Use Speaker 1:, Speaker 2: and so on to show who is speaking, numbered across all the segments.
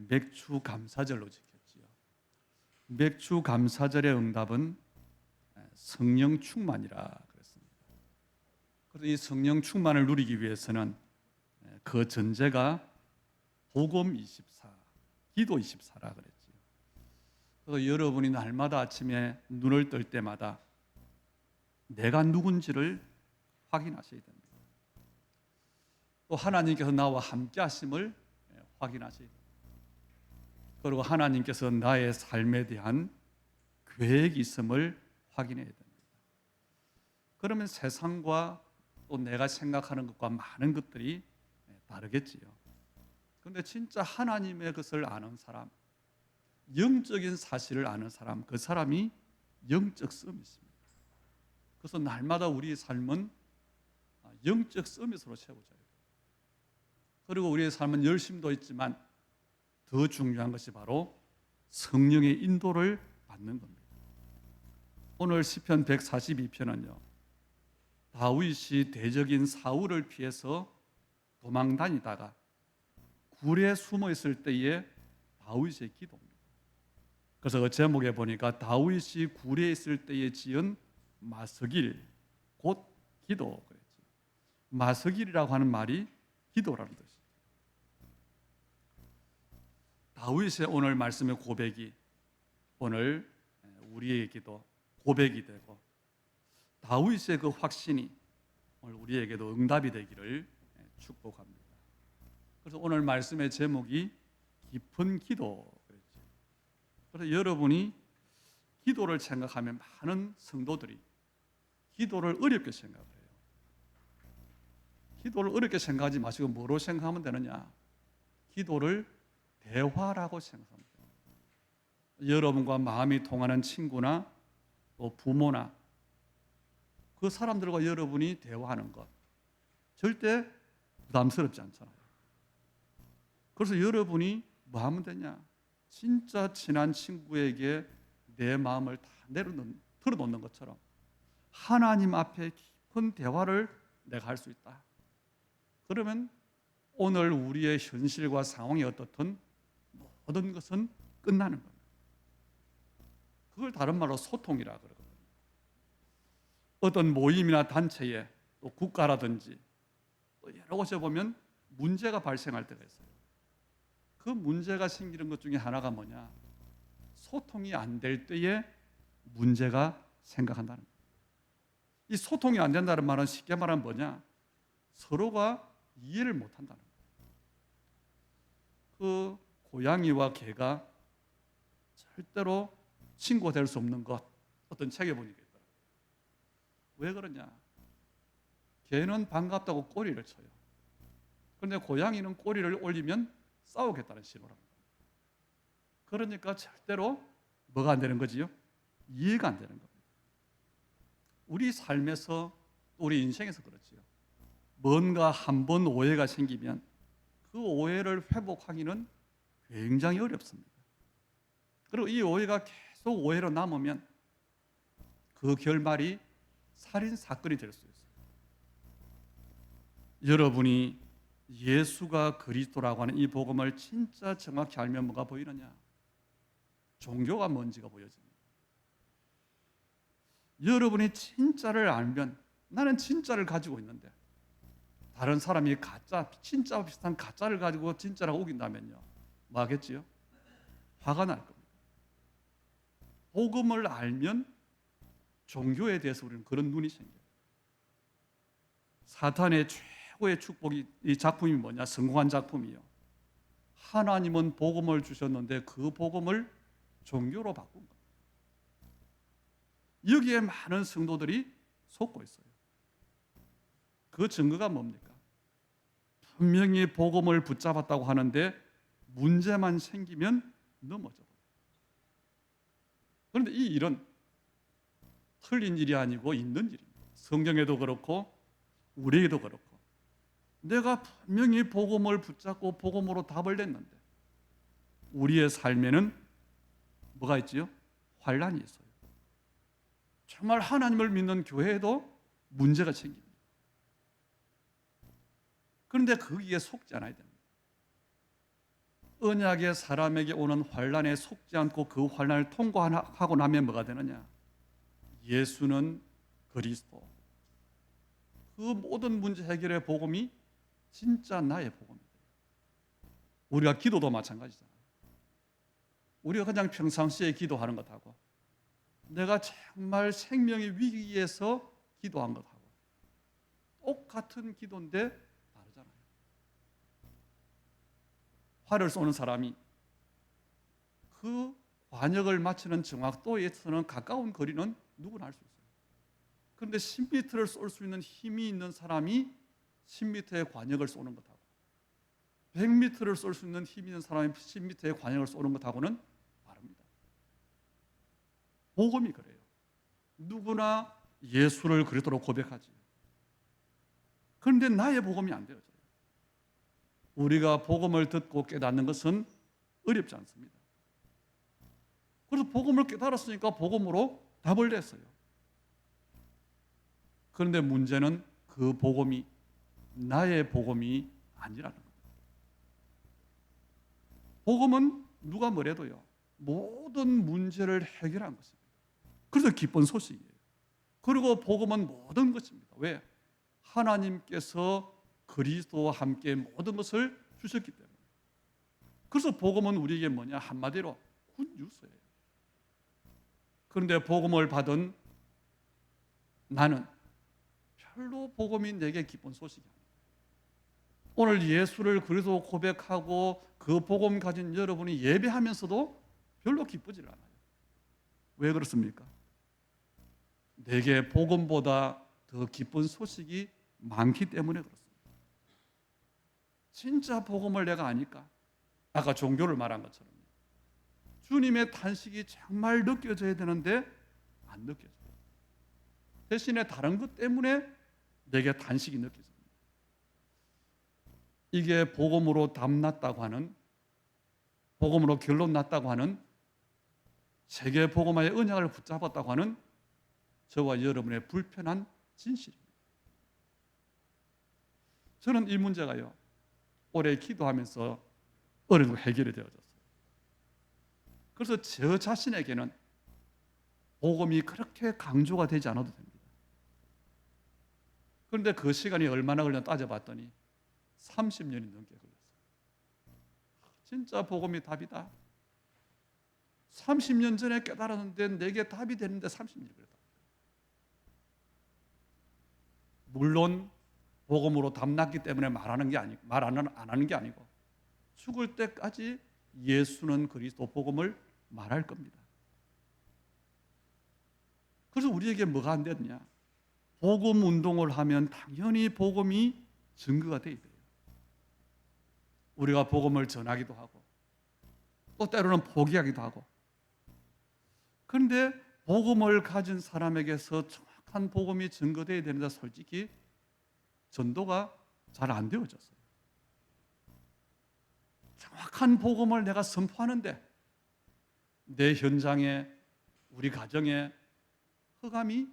Speaker 1: 맥주 감사절로 지켰지요. 맥주 감사절의 응답은 성령 충만이라 그랬습니다. 그래서 이 성령 충만을 누리기 위해서는 그 전제가 복음 24, 기도 24라 그랬지요. 그래서 여러분이 날마다 아침에 눈을 뜰 때마다 내가 누군지를 확인하셔야 됩니다. 또 하나님께서 나와 함께 하심을 확인하셔야 됩니다. 그리고 하나님께서 나의 삶에 대한 계획이 있음을 확인해야 됩니다. 그러면 세상과 또 내가 생각하는 것과 많은 것들이 다르겠지요. 그런데 진짜 하나님의 것을 아는 사람, 영적인 사실을 아는 사람, 그 사람이 영적 서밋입니다. 그래서 날마다 우리의 삶은 영적 서밋으로 채워져야 돼요. 그리고 우리의 삶은 열심도 있지만 더 중요한 것이 바로 성령의 인도를 받는 겁니다. 오늘 시편 142편은요, 다윗이 대적인 사울을 피해서 도망 다니다가 굴에 숨어 있을 때의 다윗의 기도입니다. 그래서 그 제목에 보니까 다윗이 굴에 있을 때에 지은 마스길, 곧 기도 그랬죠. 마스길이라고 하는 말이 기도라는 뜻이에요. 다윗의 오늘 말씀의 고백이 오늘 우리에게도 고백이 되고, 다윗의 그 확신이 오늘 우리에게도 응답이 되기를 축복합니다. 그래서 오늘 말씀의 제목이 깊은 기도 그랬죠. 그래서 여러분이 기도를 생각하면 많은 성도들이 기도를 어렵게 생각을 해요. 기도를 어렵게 생각하지 마시고 뭐로 생각하면 되느냐? 기도를 대화라고 생각합니다. 여러분과 마음이 통하는 친구나 또 부모나 그 사람들과 여러분이 대화하는 것 절대 부담스럽지 않잖아요. 그래서 여러분이 뭐 하면 되냐? 진짜 친한 친구에게 내 마음을 다 털어놓는 것처럼 하나님 앞에 깊은 대화를 내가 할 수 있다. 그러면 오늘 우리의 현실과 상황이 어떻든 모든 것은 끝나는 겁니다. 그걸 다른 말로 소통이라 그러거든요. 어떤 모임이나 단체에 또 국가라든지 또 여러 곳에 보면 문제가 발생할 때가 있어요. 그 문제가 생기는 것 중에 하나가 뭐냐? 소통이 안 될 때에 문제가 생각한다는 거예요. 이 소통이 안 된다는 말은 쉽게 말하면 뭐냐? 서로가 이해를 못 한다는 거예요. 그 고양이와 개가 절대로 친구가 될 수 없는 것, 어떤 책에 보니까 있더라고요. 왜 그러냐? 개는 반갑다고 꼬리를 쳐요. 그런데 고양이는 꼬리를 올리면 싸우겠다는 신호랍니다. 그러니까 절대로 뭐가 안 되는 거지요? 이해가 안 되는 겁니다. 우리 삶에서, 우리 인생에서 그렇지요. 뭔가 한 번 오해가 생기면 그 오해를 회복하기는 굉장히 어렵습니다. 그리고 이 오해가 계속 오해로 남으면 그 결말이 살인 사건이 될 수 있어요. 여러분이 예수가 그리스도라고 하는 이 복음을 진짜 정확히 알면 뭐가 보이느냐? 종교가 뭔지가 보여집니다. 여러분이 진짜를 알면, 나는 진짜를 가지고 있는데 다른 사람이 가짜, 진짜와 비슷한 가짜를 가지고 진짜라고 우긴다면요, 뭐 하겠지요? 화가 날 겁니다. 복음을 알면 종교에 대해서 우리는 그런 눈이 생겨요. 사탄의 최고의 축복이, 이 작품이 뭐냐? 성공한 작품이요. 하나님은 복음을 주셨는데 그 복음을 종교로 바꾼 거예요. 여기에 많은 성도들이 속고 있어요. 그 증거가 뭡니까? 분명히 복음을 붙잡았다고 하는데 문제만 생기면 넘어져 버려요. 그런데 이 일은 틀린 일이 아니고 있는 일입니다. 성경에도 그렇고 우리에게도 그렇고, 내가 분명히 복음을 붙잡고 복음으로 답을 냈는데 우리의 삶에는 뭐가 있지요? 환란이 있어요. 정말 하나님을 믿는 교회에도 문제가 생깁니다. 그런데 거기에 속지 않아야 됩니다. 언약의 사람에게 오는 환난에 속지 않고 그 환난을 통과하고 나면 뭐가 되느냐? 예수는 그리스도. 그 모든 문제 해결의 복음이 진짜 나의 복음이다. 우리가 기도도 마찬가지잖아요. 우리가 그냥 평상시에 기도하는 것하고 내가 정말 생명의 위기에서 기도한 것하고 똑같은 기도인데 다르잖아요. 활을 쏘는 사람이 그 관역을 맞추는 정확도에서는 가까운 거리는 누구나 할 수 있어요. 그런데 10m를 쏠 수 있는 힘이 있는 사람이 10m의 관역을 쏘는 것하고 100m를 쏠 수 있는 힘이 있는 사람이 10m의 관역을 쏘는 것하고는 다릅니다. 복음이 그래요. 누구나 예수를 그리스도로 고백하지. 그런데 나의 복음이 안 되어져요. 우리가 복음을 듣고 깨닫는 것은 어렵지 않습니다. 그래서 복음을 깨달았으니까 복음으로 답을 냈어요. 그런데 문제는 그 복음이 나의 복음이 아니라는 겁니다. 복음은 누가 뭐래도요, 모든 문제를 해결한 것입니다. 그래서 기쁜 소식이에요. 그리고 복음은 모든 것입니다. 왜? 하나님께서 그리스도와 함께 모든 것을 주셨기 때문에. 그래서 복음은 우리에게 뭐냐? 한마디로 굿뉴스예요. 그런데 복음을 받은 나는 별로 복음이 내게 기쁜 소식이 아니에요. 오늘 예수를 그리스도 고백하고 그 복음 가진 여러분이 예배하면서도 별로 기쁘지 않아요. 왜 그렇습니까? 내게 복음보다 더 기쁜 소식이 많기 때문에 그렇습니다. 진짜 복음을 내가 아니까 아까 종교를 말한 것처럼 주님의 탄식이 정말 느껴져야 되는데 안 느껴져요. 대신에 다른 것 때문에 내게 탄식이 느껴집니다. 이게 복음으로 답났다고 하는, 복음으로 결론 났다고 하는, 세계 복음화의 언약을 붙잡았다고 하는 저와 여러분의 불편한 진실입니다. 저는 이 문제가요, 오래 기도하면서 어느 정도 해결이 되어졌어요. 그래서 저 자신에게는 복음이 그렇게 강조가 되지 않아도 됩니다. 그런데 그 시간이 얼마나 걸렸나 따져봤더니 30년이 넘게 걸렸어요. 진짜 복음이 답이다. 30년 전에 깨달았는데 내게 답이 되는데 30년이 걸렸다. 물론 복음으로 답났기 때문에 말 안 하는 게 아니고 죽을 때까지 예수는 그리스도 복음을 말할 겁니다. 그래서 우리에게 뭐가 안 되느냐? 복음 운동을 하면 당연히 복음이 증거가 돼야 돼요. 우리가 복음을 전하기도 하고 또 때로는 포기하기도 하고. 그런데 복음을 가진 사람에게서 정확한 복음이 증거돼야 되는데 솔직히 전도가 잘 안 되어졌어요. 정확한 복음을 내가 선포하는데 내 현장에, 우리 가정에 흑암이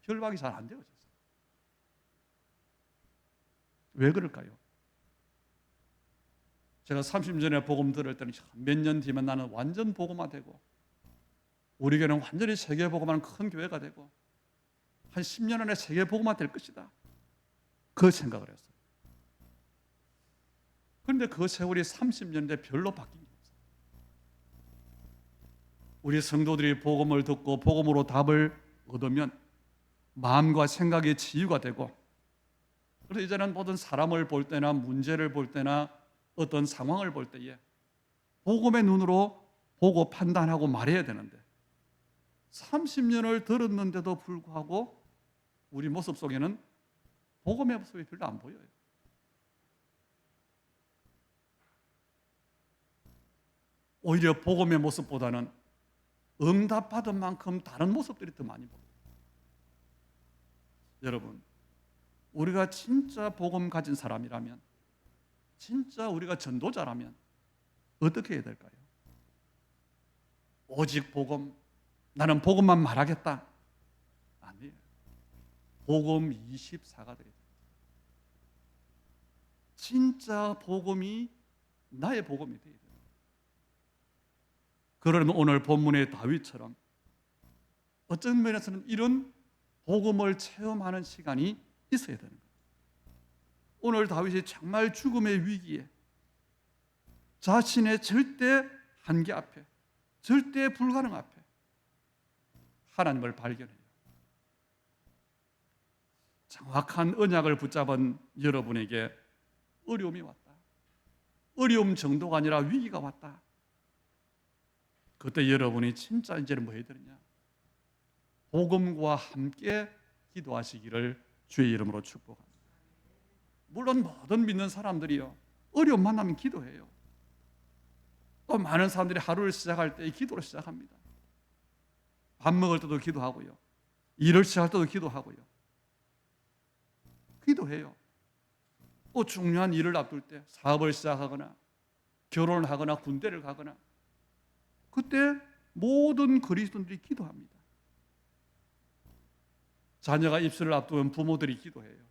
Speaker 1: 결박이 잘 안 되어졌어요. 왜 그럴까요? 제가 30년 전에 복음 들을 때는 몇 년 뒤면 나는 완전 복음화되고 우리 교회는 완전히 세계 복음화는 큰 교회가 되고 한 10년 안에 세계 복음화 될 것이다. 그 생각을 했어요. 그런데 그 세월이 30년인데 별로 바뀐 게 없어요. 우리 성도들이 복음을 듣고 복음으로 답을 얻으면 마음과 생각이 치유가 되고, 그래서 이제는 모든 사람을 볼 때나 문제를 볼 때나 어떤 상황을 볼 때에 복음의 눈으로 보고 판단하고 말해야 되는데 30년을 들었는데도 불구하고 우리 모습 속에는 복음의 모습이 별로 안 보여요. 오히려 복음의 모습보다는 응답받은 만큼 다른 모습들이 더 많이 보여요. 여러분, 우리가 진짜 복음 가진 사람이라면, 진짜 우리가 전도자라면 어떻게 해야 될까요? 오직 복음, 나는 복음만 말하겠다. 아니에요. 복음 24가 돼야 돼요. 진짜 복음이 나의 복음이 돼야 돼요. 그러면 오늘 본문의 다윗처럼 어떤 면에서는 이런 복음을 체험하는 시간이 있어야 되는 거예요. 오늘 다윗이 정말 죽음의 위기에 자신의 절대 한계 앞에, 절대 불가능 앞에 하나님을 발견해요. 정확한 언약을 붙잡은 여러분에게 어려움이 왔다. 어려움 정도가 아니라 위기가 왔다. 그때 여러분이 진짜 이제는 뭐 해야 되느냐? 복음과 함께 기도하시기를 주의 이름으로 축복합니다. 물론 모든 믿는 사람들이요, 어려움 만나면 기도해요. 또 많은 사람들이 하루를 시작할 때 기도로 시작합니다. 밥 먹을 때도 기도하고요, 일을 시작할 때도 기도하고요, 기도해요. 또 중요한 일을 앞둘 때, 사업을 시작하거나 결혼을 하거나 군대를 가거나, 그때 모든 그리스도인들이 기도합니다. 자녀가 입시를 앞두면 부모들이 기도해요.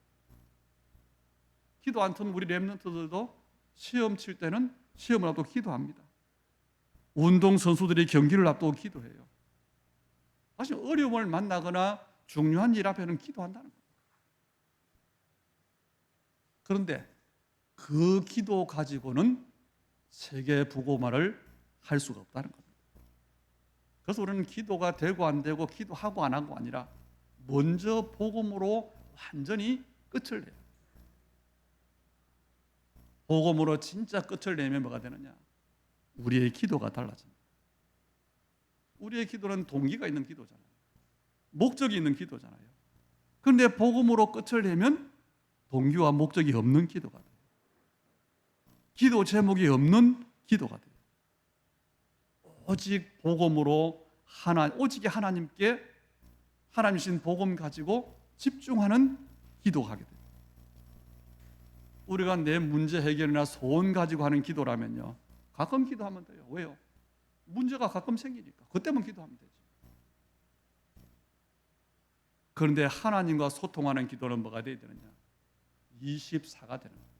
Speaker 1: 기도 않던 우리 렘넌트들도 시험 칠 때는 시험을 앞두고 기도합니다. 운동선수들이 경기를 앞두고 기도해요. 사실 어려움을 만나거나 중요한 일 앞에는 기도한다는 거예요. 그런데 그 기도 가지고는 세계 복음화를 할 수가 없다는 겁니다. 그래서 우리는 기도가 되고 안 되고 기도하고 안 하고 아니라 먼저 복음으로 완전히 끝을 내요. 복음으로 진짜 끝을 내면 뭐가 되느냐? 우리의 기도가 달라집니다. 우리의 기도는 동기가 있는 기도잖아요. 목적이 있는 기도잖아요. 그런데 복음으로 끝을 내면 동기와 목적이 없는 기도가 돼요. 기도 제목이 없는 기도가 돼요. 오직 복음으로 오직 하나님께 하나님 주신 복음 가지고 집중하는 기도가 하게 돼요. 우리가 내 문제 해결이나 소원 가지고 하는 기도라면요, 가끔 기도하면 돼요. 왜요? 문제가 가끔 생기니까 그때만 기도하면 되죠. 그런데 하나님과 소통하는 기도는 뭐가 돼야 되느냐? 24가 되는 거예요.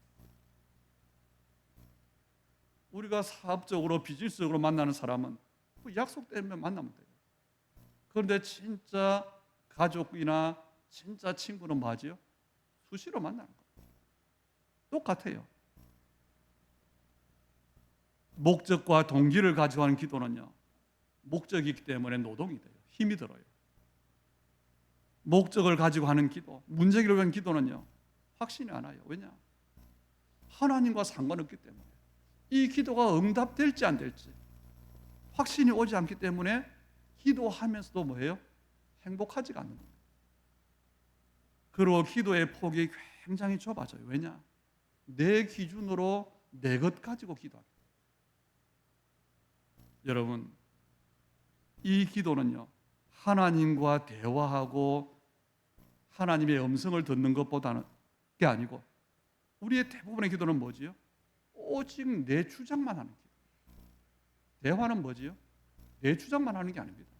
Speaker 1: 우리가 사업적으로 비즈니스적으로 만나는 사람은 그 약속 때문에 만나면 돼요. 그런데 진짜 가족이나 진짜 친구는 뭐하지요? 수시로 만나는 거예요. 똑같아요. 목적과 동기를 가지고 하는 기도는요, 목적이 있기 때문에 노동이 돼요. 힘이 들어요. 목적을 가지고 하는 기도, 문제 해결을 위한 기도는요, 확신이 안 와요. 왜냐? 하나님과 상관없기 때문에. 이 기도가 응답될지 안 될지 확신이 오지 않기 때문에 기도하면서도 뭐예요? 행복하지가 않는 거예요. 그리고 기도의 폭이 굉장히 좁아져요. 왜냐? 내 기준으로 내 것 가지고 기도하기. 여러분, 이 기도는요, 하나님과 대화하고 하나님의 음성을 듣는 것보다는 게 아니고, 우리의 대부분의 기도는 뭐지요? 오직 내 주장만 하는 기도. 대화는 뭐지요? 내 주장만 하는 게 아닙니다.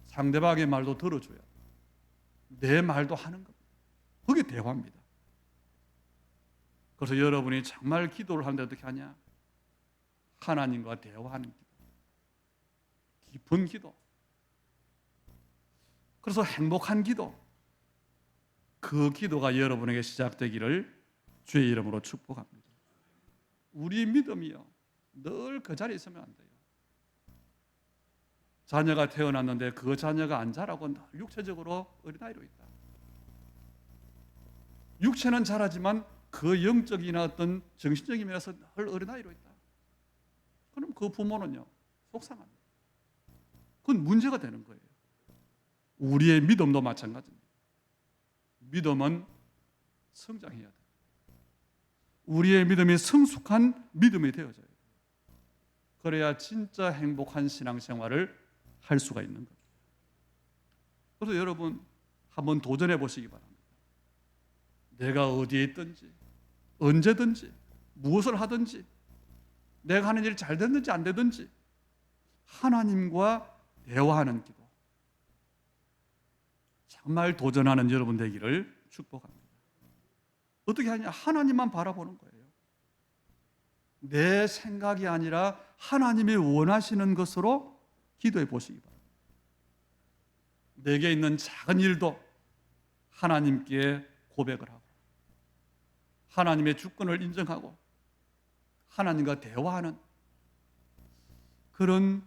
Speaker 1: 상대방의 말도 들어줘야 내 말도 하는 겁니다. 그게 대화입니다. 그래서 여러분이 정말 기도를 하는데 어떻게 하냐? 하나님과 대화하는 기도, 깊은 기도, 그래서 행복한 기도, 그 기도가 여러분에게 시작되기를 주의 이름으로 축복합니다. 우리 믿음이요, 늘 그 자리에 있으면 안 돼요. 자녀가 태어났는데 그 자녀가 안 자라고 늘 육체적으로 어린아이로 있다. 육체는 자라지만 그 영적이나 어떤 정신적인 면에서 늘 어린아이로 있다. 그럼 그 부모는요, 속상합니다. 그건 문제가 되는 거예요. 우리의 믿음도 마찬가지입니다. 믿음은 성장해야 돼요. 우리의 믿음이 성숙한 믿음이 되어져야 돼요. 그래야 진짜 행복한 신앙생활을 할 수가 있는 거예요. 그래서 여러분, 한번 도전해 보시기 바랍니다. 내가 어디에 있든지 언제든지 무엇을 하든지 내가 하는 일이 잘 됐는지 안 되든지 하나님과 대화하는 기도, 정말 도전하는 여러분 되기를 축복합니다. 어떻게 하냐? 하나님만 바라보는 거예요. 내 생각이 아니라 하나님이 원하시는 것으로 기도해 보시기 바랍니다. 내게 있는 작은 일도 하나님께 고백을 하고 하나님의 주권을 인정하고 하나님과 대화하는 그런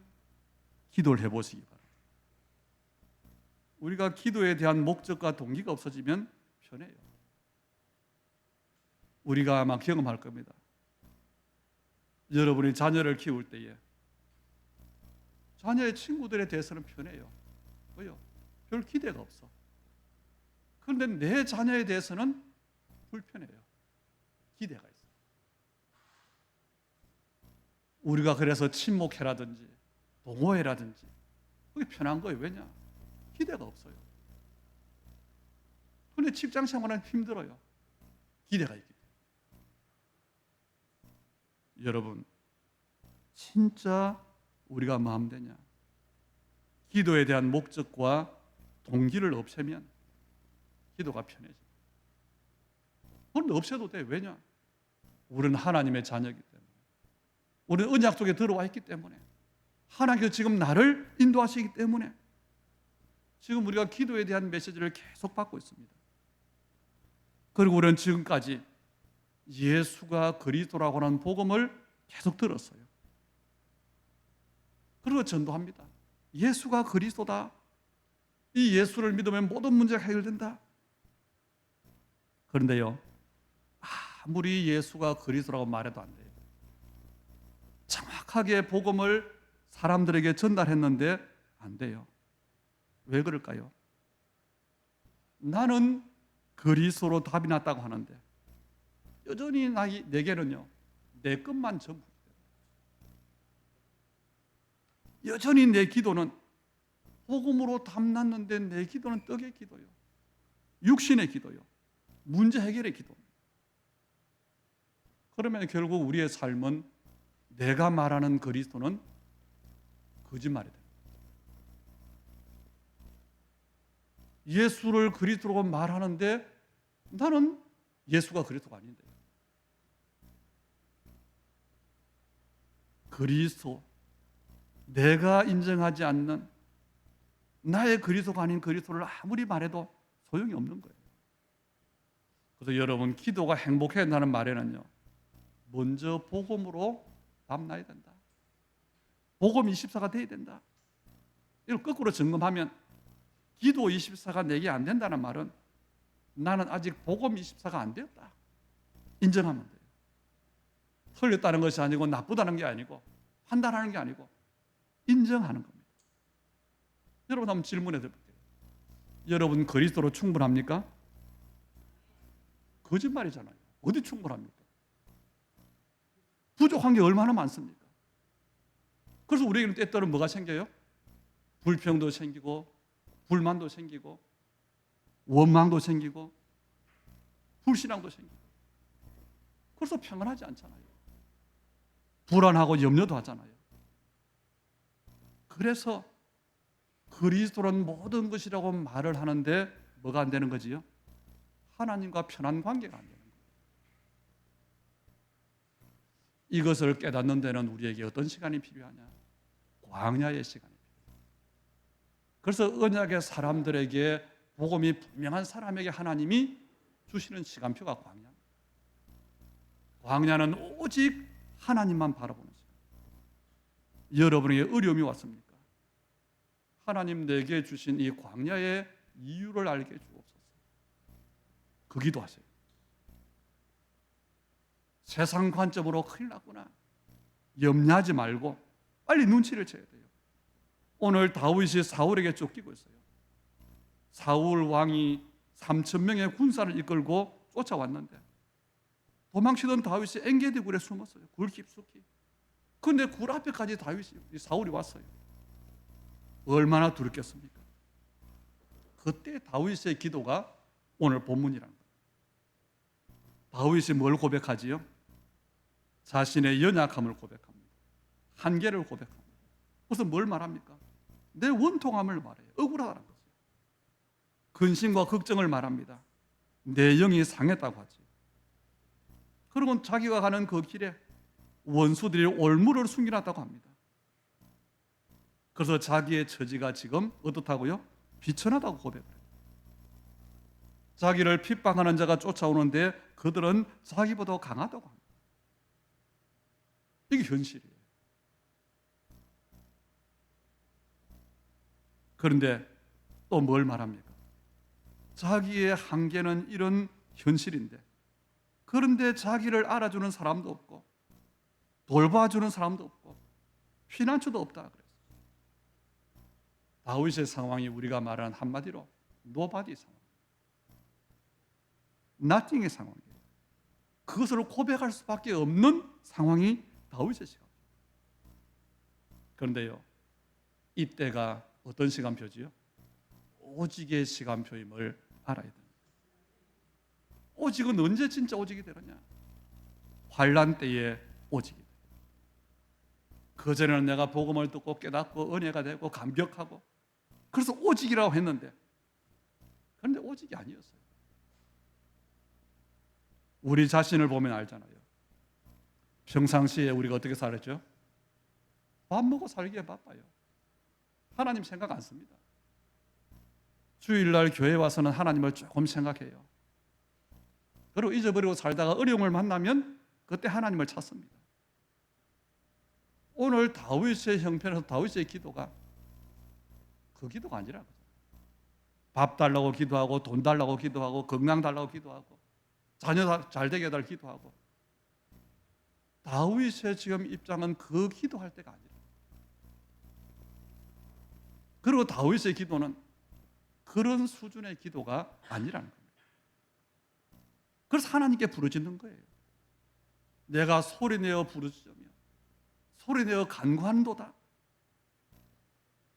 Speaker 1: 기도를 해보시기 바랍니다. 우리가 기도에 대한 목적과 동기가 없어지면 편해요. 우리가 아마 경험할 겁니다. 여러분이 자녀를 키울 때에 자녀의 친구들에 대해서는 편해요. 왜요? 별 기대가 없어. 그런데 내 자녀에 대해서는 불편해요. 기대가 있어요. 우리가 그래서 침묵해라든지 동호회라든지 그게 편한 거예요. 왜냐? 기대가 없어요. 그런데 직장 생활은 힘들어요. 기대가 있기 때문에. 여러분, 진짜 우리가 마음되냐? 기도에 대한 목적과 동기를 없애면 기도가 편해집니다. 그런데 없애도 돼. 왜냐? 우리는 하나님의 자녀이기 때문에. 우리는 언약 속에 들어와 있기 때문에. 하나님께서 지금 나를 인도하시기 때문에 지금 우리가 기도에 대한 메시지를 계속 받고 있습니다. 그리고 우리는 지금까지 예수가 그리스도라고 하는 복음을 계속 들었어요. 그리고 전도합니다. 예수가 그리스도다. 이 예수를 믿으면 모든 문제가 해결된다. 그런데요, 아무리 예수가 그리스도라고 말해도 안 돼요. 정확하게 복음을 사람들에게 전달했는데 안 돼요. 왜 그럴까요? 나는 그리스도로 답이 났다고 하는데 여전히 내게는요, 내 것만 전부. 여전히 내 기도는 복음으로 답났는데 내 기도는 떡의 기도요, 육신의 기도요, 문제 해결의 기도입니다. 그러면 결국 우리의 삶은 내가 말하는 그리스도는 거짓말이 됩니다. 예수를 그리스도로 말하는데 나는 예수가 그리스도가 아닌데, 그리스도, 내가 인정하지 않는 나의 그리스도가 아닌 그리스도를 아무리 말해도 소용이 없는 거예요. 그래서 여러분, 기도가 행복해야 한다는 말에는요, 먼저 복음으로 답나야 된다. 복음 24가 돼야 된다. 이걸 거꾸로 점검하면 기도 24가 내게 안 된다는 말은 나는 아직 복음 24가 안 되었다. 인정하면 돼요. 틀렸다는 것이 아니고 나쁘다는 게 아니고 판단하는 게 아니고 인정하는 겁니다. 여러분 한번 질문해 볼게요. 여러분 그리스도로 충분합니까? 거짓말이잖아요. 어디 충분합니까? 부족한 게 얼마나 많습니까? 그래서 우리에게는 때때로 뭐가 생겨요? 불평도 생기고 불만도 생기고 원망도 생기고 불신앙도 생기고, 그래서 평안하지 않잖아요. 불안하고 염려도 하잖아요. 그래서 그리스도는 모든 것이라고 말을 하는데 뭐가 안 되는 거지요? 하나님과 편한 관계가 안 되는 거예요. 이것을 깨닫는 데는 우리에게 어떤 시간이 필요하냐? 광야의 시간이 필요해요. 그래서 언약의 사람들에게 복음이 분명한 사람에게 하나님이 주시는 시간표가 광야. 광야는 오직 하나님만 바라보는 시간. 여러분에게 어려움이 왔습니까? 하나님 내게 주신 이 광야의 이유를 알게 주옵소서. 그 기도하세요. 세상 관점으로 큰일 났구나, 염려하지 말고 빨리 눈치를 채야 돼요. 오늘 다윗이 사울에게 쫓기고 있어요. 사울 왕이 3,000명의 군사를 이끌고 쫓아왔는데 도망치던 다윗이 엔게디 굴에 숨었어요. 굴 깊숙이. 그런데 굴 앞에까지 사울이 왔어요. 얼마나 두렵겠습니까? 그때 다윗의 기도가 오늘 본문이라는 거예요. 다윗이 뭘 고백하지요? 자신의 연약함을 고백합니다. 한계를 고백합니다. 그래서 뭘 말합니까? 내 원통함을 말해요. 억울하다는 거죠. 근심과 걱정을 말합니다. 내 영이 상했다고 하지. 그러고 자기가 가는 그 길에 원수들이 올무를 숨겨놨다고 합니다. 그래서 자기의 처지가 지금 어떻다고요? 비천하다고 고백을 해요. 자기를 핍박하는 자가 쫓아오는데 그들은 자기보다 강하다고 합니다. 이게 현실이에요. 그런데 또 뭘 말합니까? 자기의 한계는 이런 현실인데, 그런데 자기를 알아주는 사람도 없고 돌봐주는 사람도 없고 피난처도 없다 그랬어요. 다윗의 상황이 우리가 말하는 한마디로 노바디 상황, nothing의 상황이에요. 그것을 고백할 수밖에 없는 상황이 다윗의 시간. 그런데요, 이때가 어떤 시간표지요? 오직의 시간표임을 알아야 됩니다. 오직은 언제 진짜 오직이 되느냐? 환난 때에 오직이 돼요. 그전에는 내가 복음을 듣고 깨닫고 은혜가 되고 감격하고 그래서 오직이라고 했는데, 그런데 오직이 아니었어요. 우리 자신을 보면 알잖아요. 평상시에 우리가 어떻게 살았죠? 밥 먹고 살기에 바빠요. 하나님 생각 안 씁니다. 주일날 교회 와서는 하나님을 조금 생각해요. 그리고 잊어버리고 살다가 어려움을 만나면 그때 하나님을 찾습니다. 오늘 다윗의 형편에서 다윗의 기도가 그 기도가 아니라고. 밥 달라고 기도하고 돈 달라고 기도하고 건강 달라고 기도하고 자녀 잘 되게 해달 기도하고, 다윗의 지금 입장은 그 기도할 때가 아니라. 그리고 다윗의 기도는 그런 수준의 기도가 아니라는 겁니다. 그래서 하나님께 부르짖는 거예요. 내가 소리내어 부르짖으며 소리내어 간구한도다.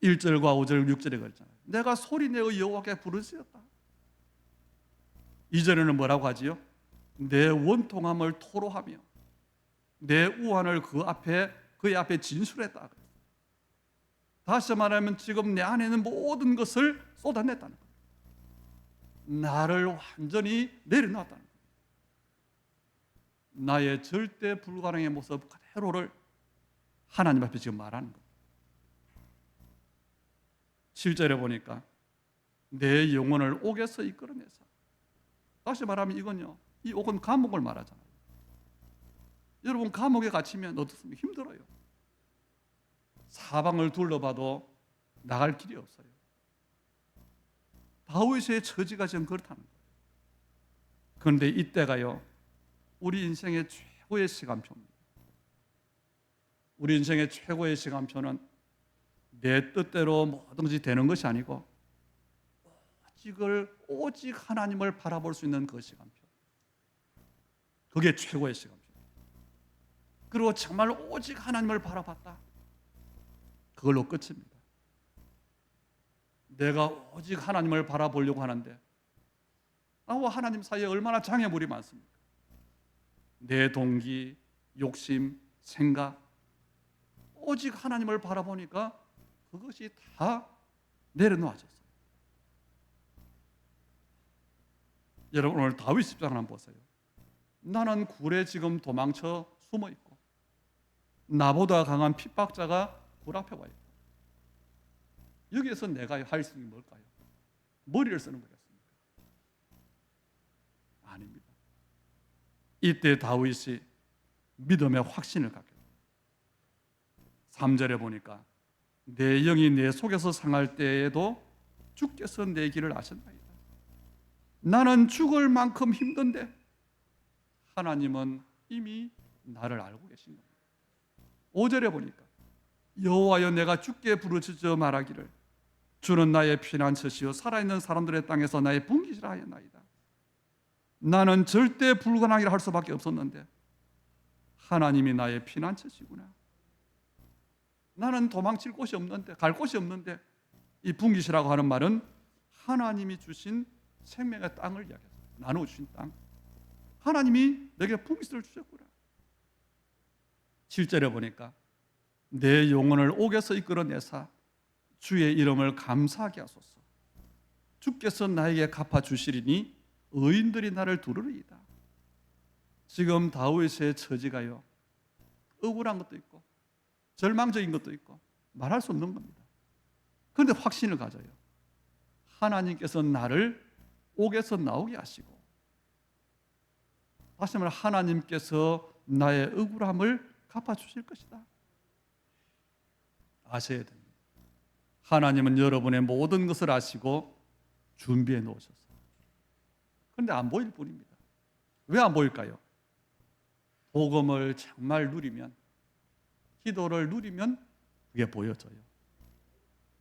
Speaker 1: 1절과 5절 6절에 그랬잖아요. 내가 소리내어 여호와께 부르짖었다. 2절에는 뭐라고 하지요? 내 원통함을 토로하며 내 우환을 그의 앞에 진술했다. 다시 말하면 지금 내 안에 있는 모든 것을 쏟아냈다는 거예요. 나를 완전히 내려놨다는 거예요. 나의 절대 불가능의 모습 그대로를 하나님 앞에 지금 말하는 거예요. 7절에 보니까 내 영혼을 옥에서 이끌어내서, 다시 말하면 이건요, 이 옥은 감옥을 말하잖아요. 여러분, 감옥에 갇히면 어떻습니까? 힘들어요. 사방을 둘러봐도 나갈 길이 없어요. 다윗의 처지가 지금 그렇다는 거예요. 그런데 이때가요, 우리 인생의 최고의 시간표입니다. 우리 인생의 최고의 시간표는 내 뜻대로 뭐든지 되는 것이 아니고 오직 하나님을 바라볼 수 있는 그 시간표. 그게 최고의 시간표. 그리고 정말 오직 하나님을 바라봤다. 그걸로 끝입니다. 내가 오직 하나님을 바라보려고 하는데 나와 하나님 사이에 얼마나 장애물이 많습니까? 내 동기, 욕심, 생각, 오직 하나님을 바라보니까 그것이 다 내려놓아졌어요. 여러분, 오늘 다윗 입장을 한번 보세요. 나는 굴에 지금 도망쳐 숨어 있고 나보다 강한 핍박자가 굴 앞에 와 있고, 여기에서 내가 할 수 있는 게 뭘까요? 머리를 쓰는 거겠습니까? 아닙니다. 이때 다윗이 믿음의 확신을 갖게 됩니다. 3절에 보니까 내 영이 내 속에서 상할 때에도 주께서 내 길을 아셨나이다. 나는 죽을 만큼 힘든데 하나님은 이미 나를 알고 계신 겁니다. 5절에 보니까 여호와여, 내가 주께 부르짖어 말하기를 주는 나의 피난처시요 살아있는 사람들의 땅에서 나의 분기시라 하였나이다. 나는 절대 불가능이라 할 수밖에 없었는데 하나님이 나의 피난처시구나. 나는 도망칠 곳이 없는데, 갈 곳이 없는데, 이 분기시라고 하는 말은 하나님이 주신 생명의 땅을 이야기해요. 나눠주신 땅. 하나님이 내게 분기시를 주셨구나. 7절에 보니까 내 영혼을 옥에서 이끌어내사 주의 이름을 감사하게 하소서. 주께서 나에게 갚아주시리니 의인들이 나를 두루리이다. 지금 다윗의 처지가요, 억울한 것도 있고 절망적인 것도 있고 말할 수 없는 겁니다. 그런데 확신을 가져요. 하나님께서 나를 옥에서 나오게 하시고, 다시 말해 하나님께서 나의 억울함을 갚아주실 것이다. 아셔야 됩니다. 하나님은 여러분의 모든 것을 아시고 준비해 놓으셨어요. 그런데 안 보일 뿐입니다. 왜 안 보일까요? 복음을 정말 누리면, 기도를 누리면 그게 보여져요.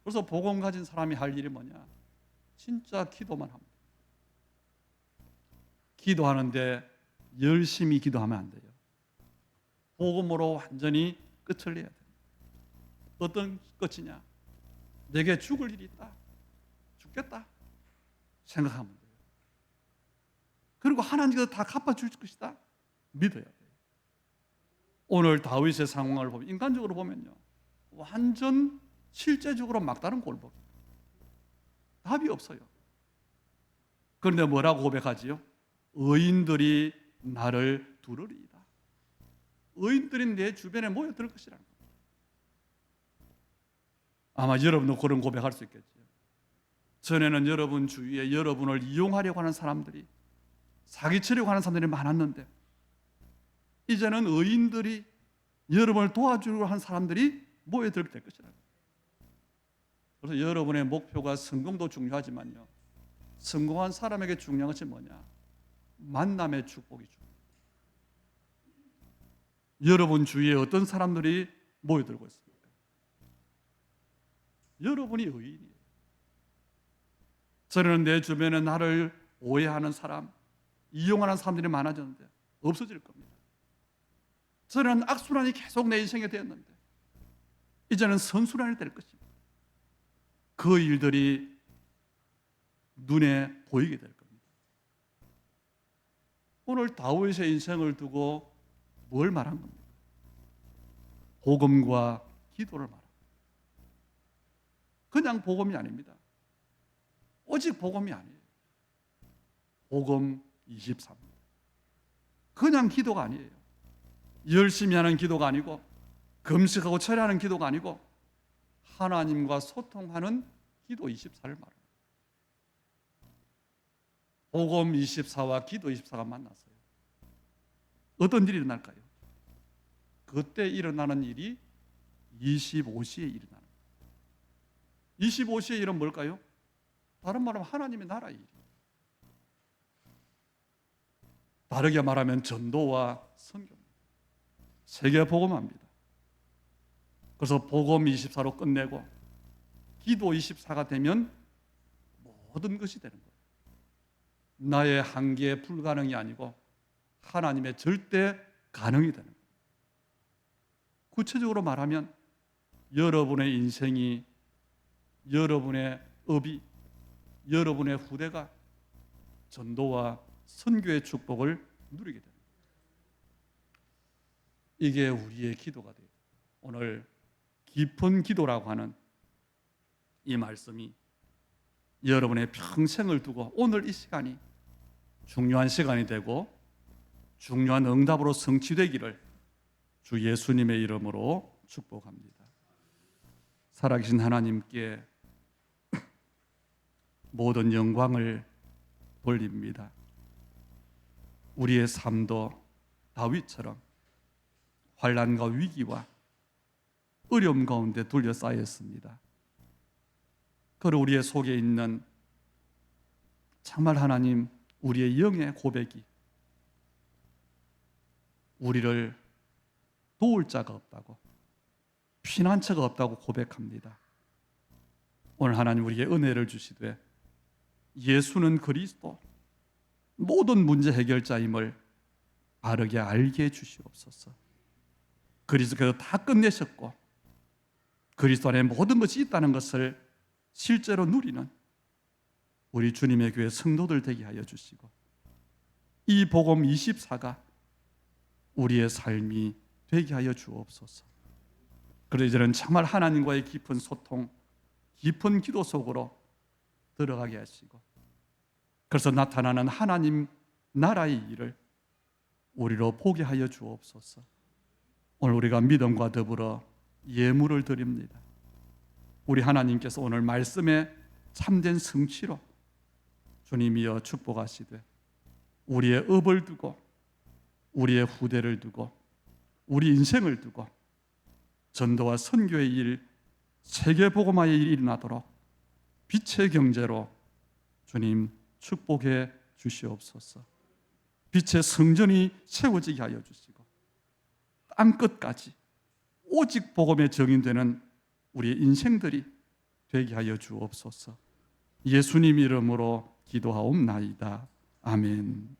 Speaker 1: 그래서 복음 가진 사람이 할 일이 뭐냐? 진짜 기도만 합니다. 기도하는데 열심히 기도하면 안 돼요. 복음으로 완전히 끝을 내야 돼요. 어떤 끝이냐? 내게 죽을 일이 있다, 죽겠다 생각하면 돼요. 그리고 하나님께서 다 갚아줄 것이다 믿어야 돼요. 오늘 다윗의 상황을 보면, 인간적으로 보면요, 완전 실제적으로 막다른 꼴보기, 답이 없어요. 그런데 뭐라고 고백하지요? 의인들이 나를 두르리이다. 의인들이 내 주변에 모여들 것이라는 겁니다. 아마 여러분도 그런 고백할 수 있겠죠. 전에는 여러분 주위에 여러분을 이용하려고 하는 사람들이, 사기치려고 하는 사람들이 많았는데, 이제는 의인들이, 여러분을 도와주려고 하는 사람들이 모여들게 될 것이라는 겁니다. 그래서 여러분의 목표가 성공도 중요하지만요, 성공한 사람에게 중요한 것이 뭐냐? 만남의 축복이 중요해요. 여러분 주위에 어떤 사람들이 모여들고 있습니까? 여러분이 의인이에요. 저는 내 주변에 나를 오해하는 사람, 이용하는 사람들이 많아졌는데 없어질 겁니다. 저는 악순환이 계속 내 인생에 되었는데 이제는 선순환이 될 것입니다. 그 일들이 눈에 보이게 될 겁니다. 오늘 다윗의 인생을 두고 뭘 말한 겁니까? 복음과 기도를 말합니다. 그냥 복음이 아닙니다. 오직 복음이 아니에요. 복음 23입니다. 그냥 기도가 아니에요. 열심히 하는 기도가 아니고, 금식하고 철야하는 기도가 아니고, 하나님과 소통하는 기도 24를 말합니다. 복음 24와 기도 24가 만났어요. 어떤 일이 일어날까요? 그때 일어나는 일이 25시에 일어나는 거예요. 25시의 일은 뭘까요? 다른 말로 하나님의 나라의 일이에요. 다르게 말하면 전도와 선교입니다. 세계 복음합니다. 그래서 복음 24로 끝내고 기도 24가 되면 모든 것이 되는 거예요. 나의 한계의 불가능이 아니고 하나님의 절대 가능이 되는 거예요. 구체적으로 말하면 여러분의 인생이, 여러분의 업이, 여러분의 후대가 전도와 선교의 축복을 누리게 됩니다. 이게 우리의 기도가 돼요. 오늘 깊은 기도라고 하는 이 말씀이 여러분의 평생을 두고 오늘 이 시간이 중요한 시간이 되고 중요한 응답으로 성취되기를 주 예수님의 이름으로 축복합니다. 살아계신 하나님께 모든 영광을 돌립니다. 우리의 삶도 다윗처럼 환난과 위기와 어려움 가운데 둘러싸였습니다. 그리고 우리의 속에 있는 정말 하나님, 우리의 영의 고백이 우리를 도울 자가 없다고, 피난처가 없다고 고백합니다. 오늘 하나님 우리에게 은혜를 주시되 예수는 그리스도, 모든 문제 해결자임을 바르게 알게 해주시옵소서. 그리스도께서 다 끝내셨고 그리스도 안에 모든 것이 있다는 것을 실제로 누리는 우리 주님의 교회 성도들 되게 하여 주시고, 이 복음 24가 우리의 삶이 되게 하여 주옵소서. 그래서 이제는 정말 하나님과의 깊은 소통, 깊은 기도 속으로 들어가게 하시고, 그래서 나타나는 하나님 나라의 일을 우리로 보게 하여 주옵소서. 오늘 우리가 믿음과 더불어 예물을 드립니다. 우리 하나님께서 오늘 말씀의 참된 성취로 주님이여 축복하시되 우리의 업을 두고 우리의 후대를 두고 우리 인생을 두고 전도와 선교의 일, 세계복음화의 일이 일어나도록 빛의 경제로 주님 축복해 주시옵소서. 빛의 성전이 세워지게 하여 주시고 땅끝까지 오직 복음의 정인되는 우리의 인생들이 되게 하여 주옵소서. 예수님 이름으로 기도하옵나이다. 아멘.